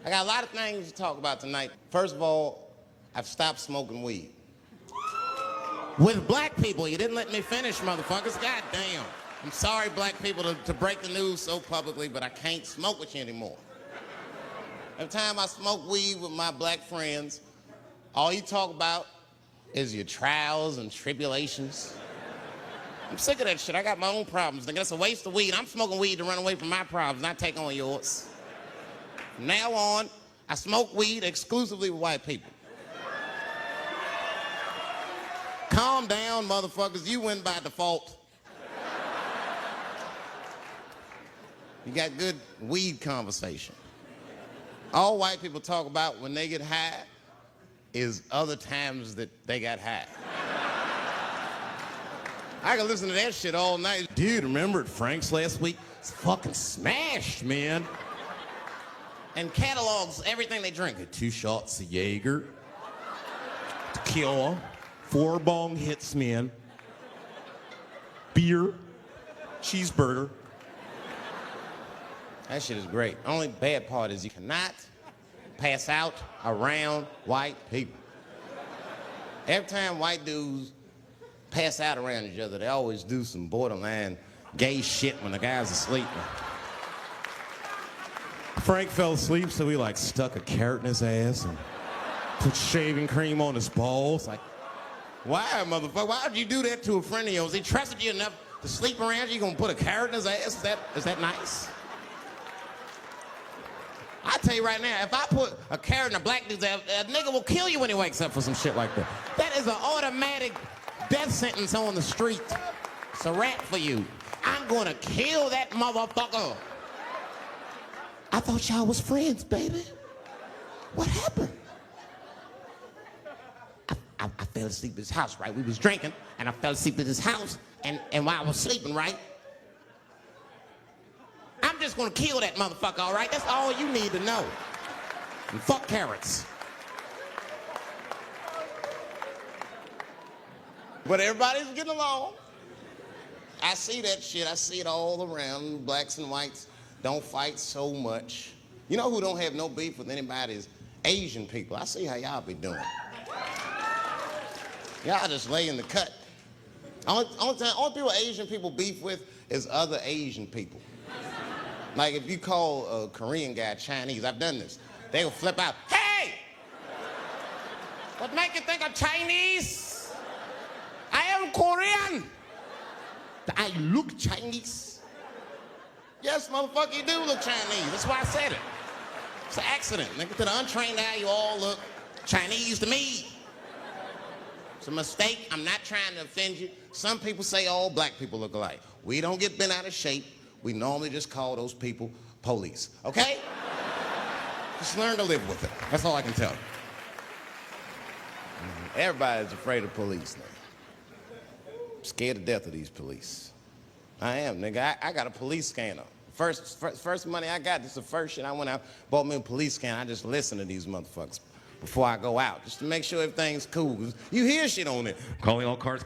I got a lot of things to talk about tonight. First of all, I've stopped smoking weed. With black people, you didn't let me finish, motherfuckers. God damn. I'm sorry, black people, to break the news so publicly, but I can't smoke with you anymore. Every time I smoke weed with my black friends, all you talk about is your trials and tribulations. I'm sick of that shit. I got my own problems. Nigga, that's a waste of weed. I'm smoking weed to run away from my problems, not take on yours. From now on, I smoke weed exclusively with white people. Calm down, motherfuckers. You win by default. You got good weed conversation. All white people talk about when they get high is other times that they got high. I can listen to that shit all night. Dude, remember at Frank's last week? It's fucking smashed, man. And catalogs everything they drink. 2 shots of Jaeger, tequila, 4 bong hits, man, beer, cheeseburger. That shit is great. Only bad part is you cannot pass out around white people. Every time white dudes pass out around each other, they always do some borderline gay shit when the guy's asleep. Frank fell asleep, so we like stuck a carrot in his ass and put shaving cream on his balls. Like, why, motherfucker? Why would you do that to a friend of yours? He trusted you enough to sleep around you. You gonna put a carrot in his ass? Is that nice? I tell you right now, if I put a carrot in a black dude's ass, a nigga will kill you when he wakes up for some shit like that. That is an automatic death sentence on the street. It's a rap for you. I'm gonna kill that motherfucker. I thought y'all was friends, baby. What happened? I fell asleep at his house, right? We was drinking, and I fell asleep at his house, and while I was sleeping, right? I'm just gonna kill that motherfucker, all right? That's all you need to know. And fuck carrots. But everybody's getting along. I see that shit. I see it all around. Blacks and whites don't fight so much. You know who don't have no beef with anybody is Asian people. I see how y'all be doing. Y'all just lay in the cut. Only people Asian people beef with is other Asian people. Like if you call a Korean guy Chinese, I've done this. They will flip out, hey! What make you think I'm Chinese? I am Korean. I look Chinese. Yes, motherfucker, you do look Chinese. That's why I said it. It's an accident. Nigga, to the untrained eye, you all look Chinese to me. It's a mistake. I'm not trying to offend you. Some people say all black people look alike. We don't get bent out of shape. We normally just call those people police, okay? Just learn to live with it. That's all I can tell you. Everybody's afraid of police now. I'm scared to death of these police. I am, nigga. I got a police scanner. First money I got, this is the first shit I went out, bought me a police scanner. I just listen to these motherfuckers before I go out, just to make sure everything's cool. You hear shit on it. Calling all cars,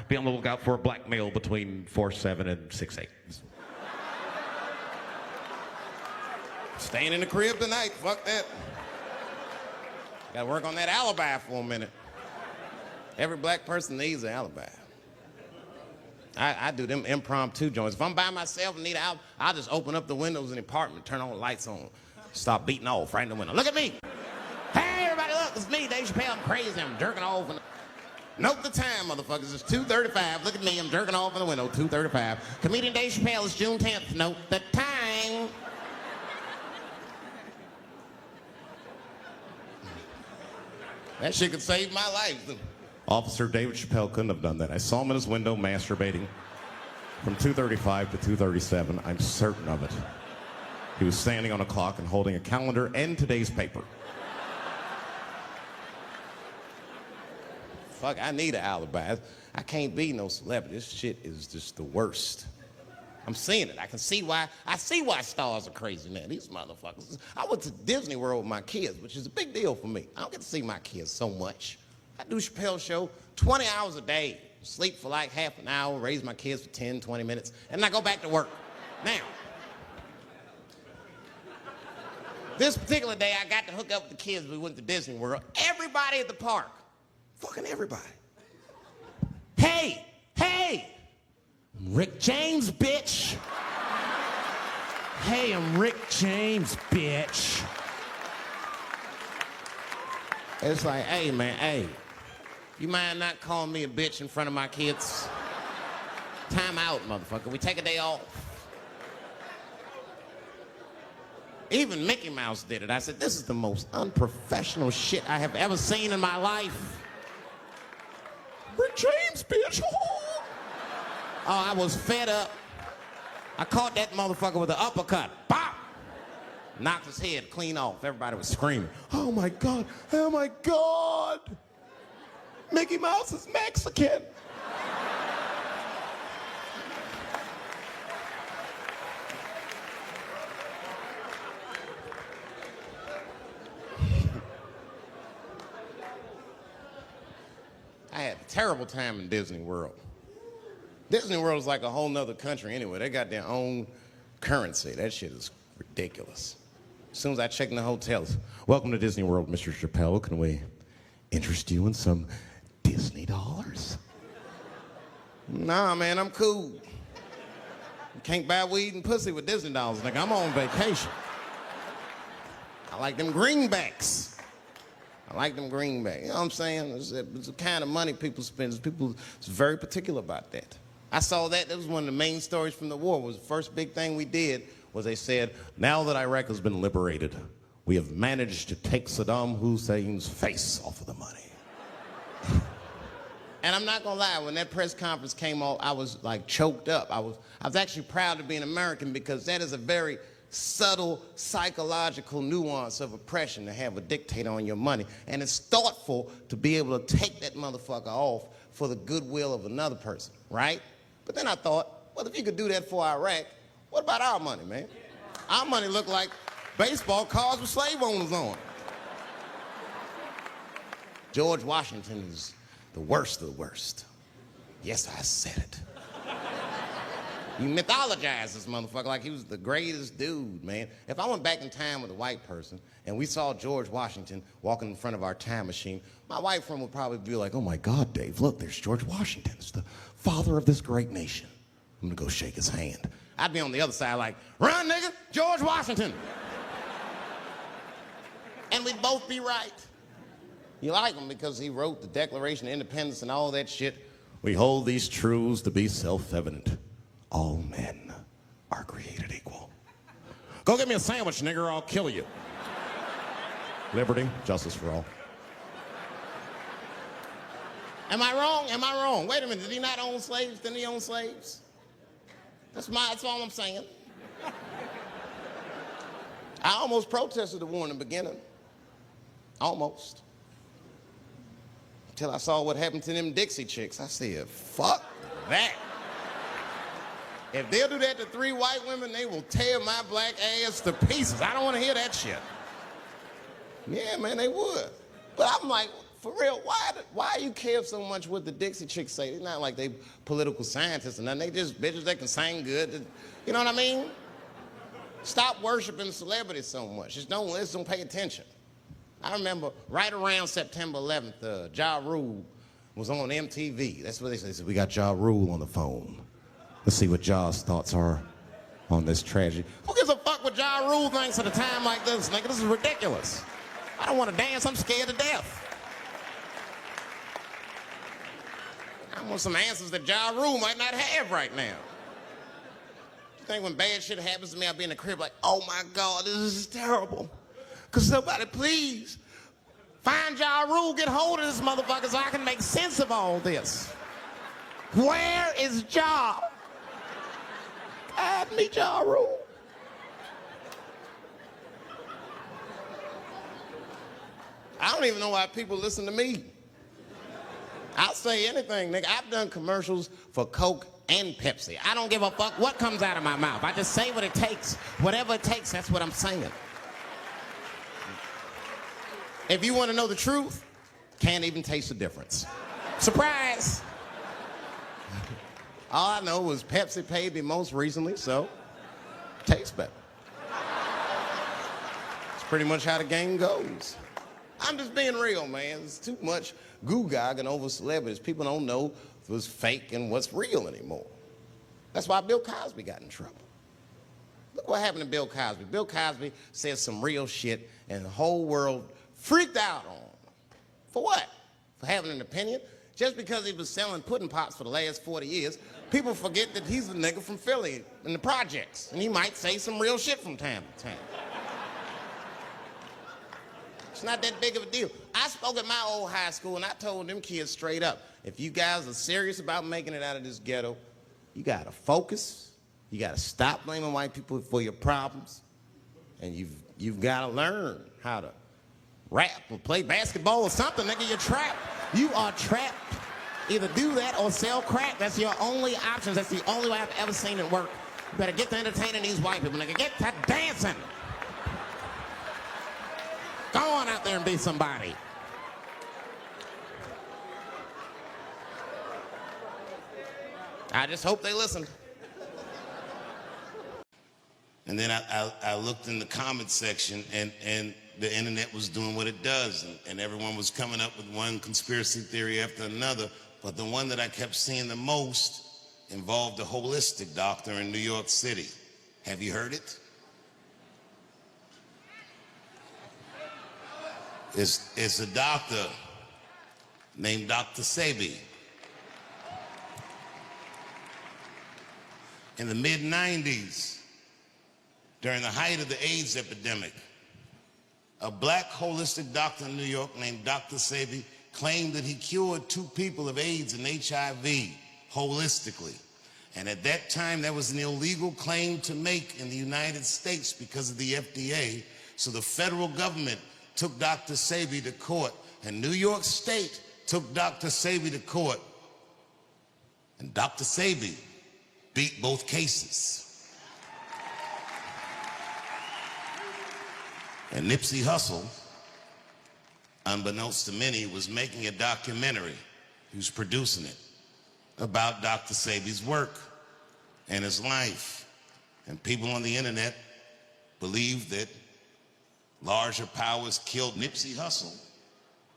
be on the lookout for a black male between 4'7" and 6'8". Staying in the crib tonight, fuck that. Gotta work on that alibi for a minute. Every black person needs an alibi. I do them impromptu joints. If I'm by myself and need an alibi, I'll just open up the windows in the apartment, turn all the lights on, start beating off right in the window. Look at me. Hey, everybody, look, it's me, Dave Chappelle. I'm crazy, I'm jerking off. Note the time, motherfuckers. It's 2:35. Look at me, I'm jerking off in the window, 2:35. Comedian Dave Chappelle is June 10th. Note the time. That shit could save my life. Officer David Chappelle couldn't have done that. I saw him in his window masturbating from 2:35 to 2:37. I'm certain of it. He was standing on a clock and holding a calendar and today's paper. Fuck, I need an alibi. I can't be no celebrity. This shit is just the worst. I'm seeing it. I can see why. I see why stars are crazy, man. These motherfuckers. I went to Disney World with my kids, which is a big deal for me. I don't get to see my kids so much. I do Chappelle show 20 hours a day, sleep for like half an hour, raise my kids for 10, 20 minutes, and I go back to work. Now, This particular day, I got to hook up with the kids. We went to Disney World. Everybody at the park. Fucking everybody. Hey, I'm Rick James, bitch. Hey, I'm Rick James, bitch. It's like, hey, man, hey. You mind not calling me a bitch in front of my kids? Time out, motherfucker. We take a day off. Even Mickey Mouse did it. I said, this is the most unprofessional shit I have ever seen in my life. Rick James, bitch. Oh, I was fed up. I caught that motherfucker with an uppercut. Bop! Knocked his head clean off. Everybody was screaming. Oh my God, oh my God. Mickey Mouse is Mexican. I had a terrible time in Disney World. Disney World is like a whole nother country anyway. They got their own currency. That shit is ridiculous. As soon as I check in the hotels, welcome to Disney World, Mr. Chappelle. Can we interest you in some Disney dollars? Nah, man, I'm cool. You can't buy weed and pussy with Disney dollars, nigga. I'm on vacation. I like them greenbacks. I like them greenbacks. You know what I'm saying? It's the kind of money people spend. People is very particular about that. I saw that. That was one of the main stories from the war. Was the first big thing we did was they said, now that Iraq has been liberated, we have managed to take Saddam Hussein's face off of the money. And I'm not gonna lie, when that press conference came off, I was like choked up. I was actually proud to be an American because that is a very subtle psychological nuance of oppression to have a dictator on your money. And it's thoughtful to be able to take that motherfucker off for the goodwill of another person, right? But then I thought, well, if you could do that for Iraq, what about our money, man? Our money looked like baseball cards with slave owners on. George Washington is the worst of the worst. Yes, I said it. You mythologize this motherfucker like he was the greatest dude, man. If I went back in time with a white person and we saw George Washington walking in front of our time machine, my white friend would probably be like, oh my God, Dave, look, there's George Washington. It's the father of this great nation. I'm gonna go shake his hand. I'd be on the other side like, run, nigga, George Washington. And we'd both be right. You like him because he wrote the Declaration of Independence and all that shit. We hold these truths to be self-evident. All men are created equal. Go get me a sandwich, nigger, or I'll kill you. Liberty, justice for all. Am I wrong? Am I wrong? Wait a minute, did he not own slaves? Didn't he own slaves? That's all I'm saying. I almost protested the war in the beginning. Almost. Until I saw what happened to them Dixie chicks. I said, fuck that. If they'll do that to 3 white women, they will tear my black ass to pieces. I don't want to hear that shit. Yeah, man, they would. But I'm like, for real, why you care so much what the Dixie chicks say? It's not like they political scientists or nothing. They just bitches that can sing good. You know what I mean? Stop worshiping celebrities so much. Just don't listen, don't pay attention. I remember right around September 11th, Ja Rule was on MTV. That's what they said. They said, we got Ja Rule on the phone. Let's see what Ja's thoughts are on this tragedy. Who gives a fuck what Ja Rule thinks at a time like this, nigga? This is ridiculous. I don't want to dance. I'm scared to death. I want some answers that Ja Rule might not have right now. You think when bad shit happens to me, I'll be in the crib like, oh my God, this is terrible. Could somebody please find Ja Rule, get hold of this motherfucker so I can make sense of all this. Where is Ja? Guide me, Ja Rule. I don't even know why people listen to me. I'll say anything, nigga. I've done commercials for Coke and Pepsi. I don't give a fuck what comes out of my mouth. I just say what it takes. Whatever it takes, that's what I'm saying. If you want to know the truth, can't even taste the difference. Surprise! All I know was Pepsi paid me most recently, so tastes better. It's pretty much how the game goes. I'm just being real, man. There's too much goo-gagging over celebrities. People don't know what's fake and what's real anymore. That's why Bill Cosby got in trouble. Look what happened to Bill Cosby. Bill Cosby said some real shit, and the whole world freaked out on him. For what? For having an opinion? Just because he was selling pudding pops for the last 40 years, people forget that he's a nigga from Philly in the projects, and he might say some real shit from time to time. It's not that big of a deal. I spoke at my old high school, and I told them kids straight up, if you guys are serious about making it out of this ghetto, you gotta focus, you gotta stop blaming white people for your problems, and you've gotta learn how to rap or play basketball or something, nigga. You're trapped. You are trapped. Either do that or sell crack. That's your only options. That's the only way I've ever seen it work. You better get to entertaining these white people, nigga. Get to dancing. Go on out there and be somebody. I just hope they listen. And then I looked in the comment section, and the internet was doing what it does, and everyone was coming up with one conspiracy theory after another, but the one that I kept seeing the most involved a holistic doctor in New York City. Have you heard it? It's a doctor named Dr. Sebi. In the mid-90s, during the height of the AIDS epidemic, a black holistic doctor in New York named Dr. Sebi claimed that he cured 2 people of AIDS and HIV holistically. And at that time, that was an illegal claim to make in the United States because of the FDA. So the federal government took Dr. Sebi to court, and New York State took Dr. Sebi to court. And Dr. Sebi beat both cases. And Nipsey Hussle, unbeknownst to many, was making a documentary. He was producing it about Dr. Sebi's work and his life. And people on the internet believe that larger powers killed Nipsey Hussle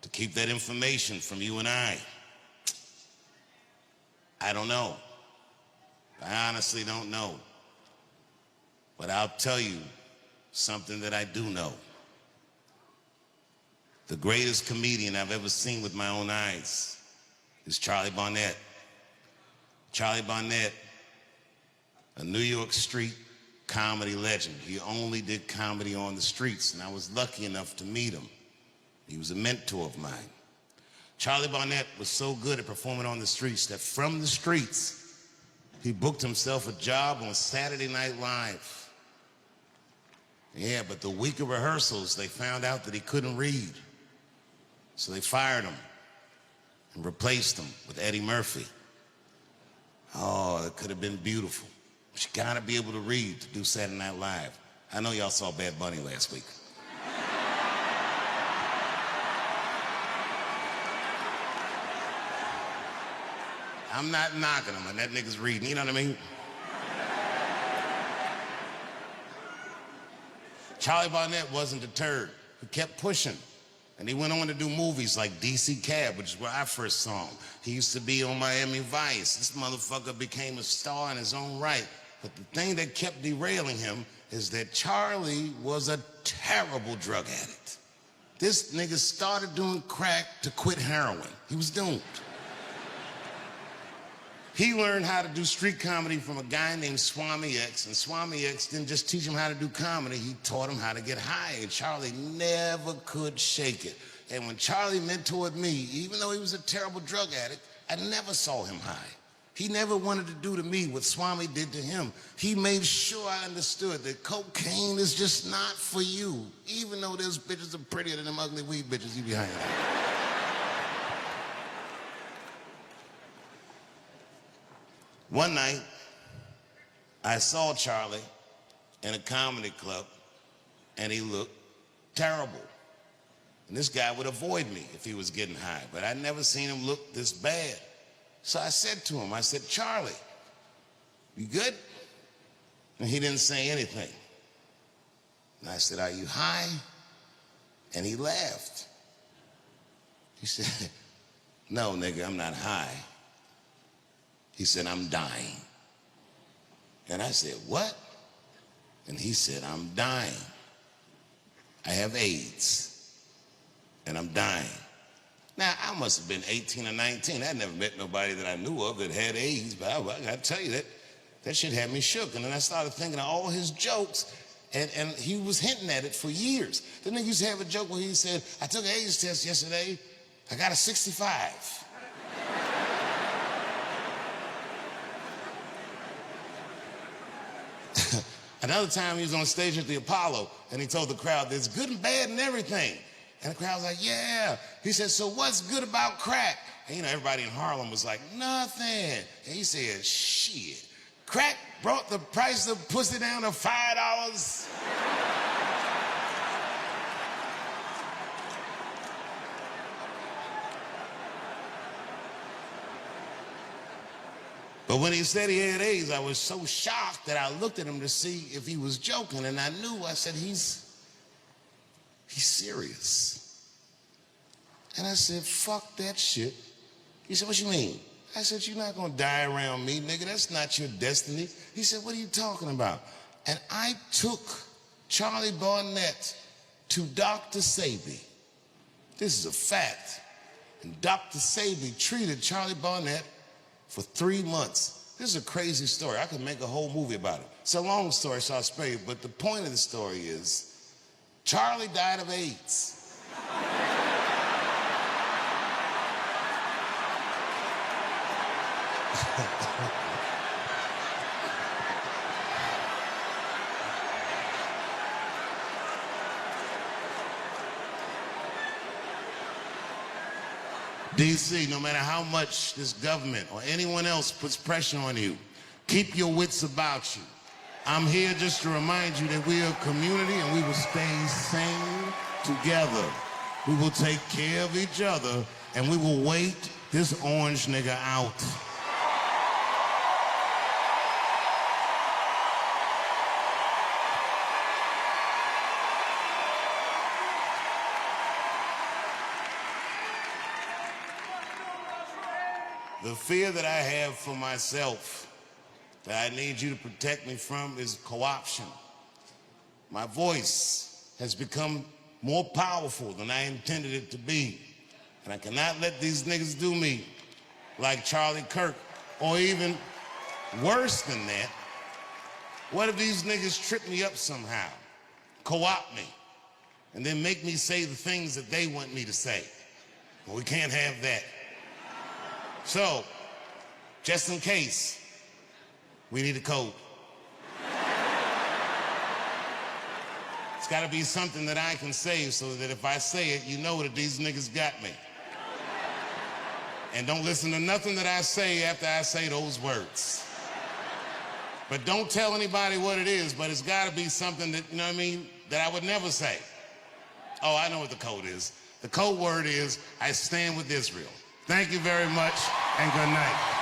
to keep that information from you and I. I don't know. I honestly don't know. But I'll tell you something that I do know. The greatest comedian I've ever seen with my own eyes is Charlie Barnett. Charlie Barnett, a New York street comedy legend. He only did comedy on the streets, and I was lucky enough to meet him. He was a mentor of mine. Charlie Barnett was so good at performing on the streets that from the streets, he booked himself a job on Saturday Night Live. Yeah, but the week of rehearsals, they found out that he couldn't read. So they fired him and replaced him with Eddie Murphy. Oh, it could have been beautiful. But you gotta be able to read to do Saturday Night Live. I know y'all saw Bad Bunny last week. I'm not knocking him, and that nigga's reading, you know what I mean? Charlie Barnett wasn't deterred. He kept pushing. And he went on to do movies like DC Cab, which is where I first saw him. He used to be on Miami Vice. This motherfucker became a star in his own right. But the thing that kept derailing him is that Charlie was a terrible drug addict. This nigga started doing crack to quit heroin. He was doomed. He learned how to do street comedy from a guy named Swami X, and Swami X didn't just teach him how to do comedy, he taught him how to get high, and Charlie never could shake it. And when Charlie mentored me, even though he was a terrible drug addict, I never saw him high. He never wanted to do to me what Swami did to him. He made sure I understood that cocaine is just not for you, even though those bitches are prettier than them ugly weed bitches you be hanging out. One night, I saw Charlie in a comedy club, and he looked terrible. And this guy would avoid me if he was getting high, but I'd never seen him look this bad. So I said to him, I said, Charlie, you good? And he didn't say anything. And I said, are you high? And he laughed. He said, no, nigga, I'm not high. He said, I'm dying. And I said, what? And he said, I'm dying. I have AIDS, and I'm dying. Now, I must have been 18 or 19. I never met nobody that I knew of that had AIDS, but I gotta tell you, that shit had me shook. And then I started thinking of all his jokes, and he was hinting at it for years. The nigga used to have a joke where he said, I took an AIDS test yesterday, I got a 65. Another time he was on stage at the Apollo, and he told the crowd, there's good and bad and everything. And the crowd was like, yeah. He said, so what's good about crack? And you know, everybody in Harlem was like, nothing. And he said, shit, crack brought the price of pussy down to $5. But when he said he had AIDS, I was so shocked that I looked at him to see if he was joking, and I knew. I said, he's serious. And I said, fuck that shit. He said, what you mean? I said, you're not gonna die around me, nigga. That's not your destiny. He said, what are you talking about? And I took Charlie Barnett to Dr. Sabi. This is a fact. And Dr. Sabi treated Charlie Barnett for 3 months. This is a crazy story. I could make a whole movie about it. It's a long story, so I'll spare you, but the point of the story is Charlie died of AIDS. DC, no matter how much this government or anyone else puts pressure on you, keep your wits about you. I'm here just to remind you that we are a community and we will stay sane together. We will take care of each other and we will wait this orange nigga out. The fear that I have for myself, that I need you to protect me from, is co-option. My voice has become more powerful than I intended it to be. And I cannot let these niggas do me like Charlie Kirk, or even worse than that. What if these niggas trip me up somehow, co-opt me, and then make me say the things that they want me to say? Well, we can't have that. So, just in case, we need a code. It's gotta be something that I can say so that if I say it, you know that these niggas got me. And don't listen to nothing that I say after I say those words. But don't tell anybody what it is, but it's gotta be something that, you know what I mean, that I would never say. Oh, I know what the code is. The code word is, I stand with Israel. Thank you very much, and good night.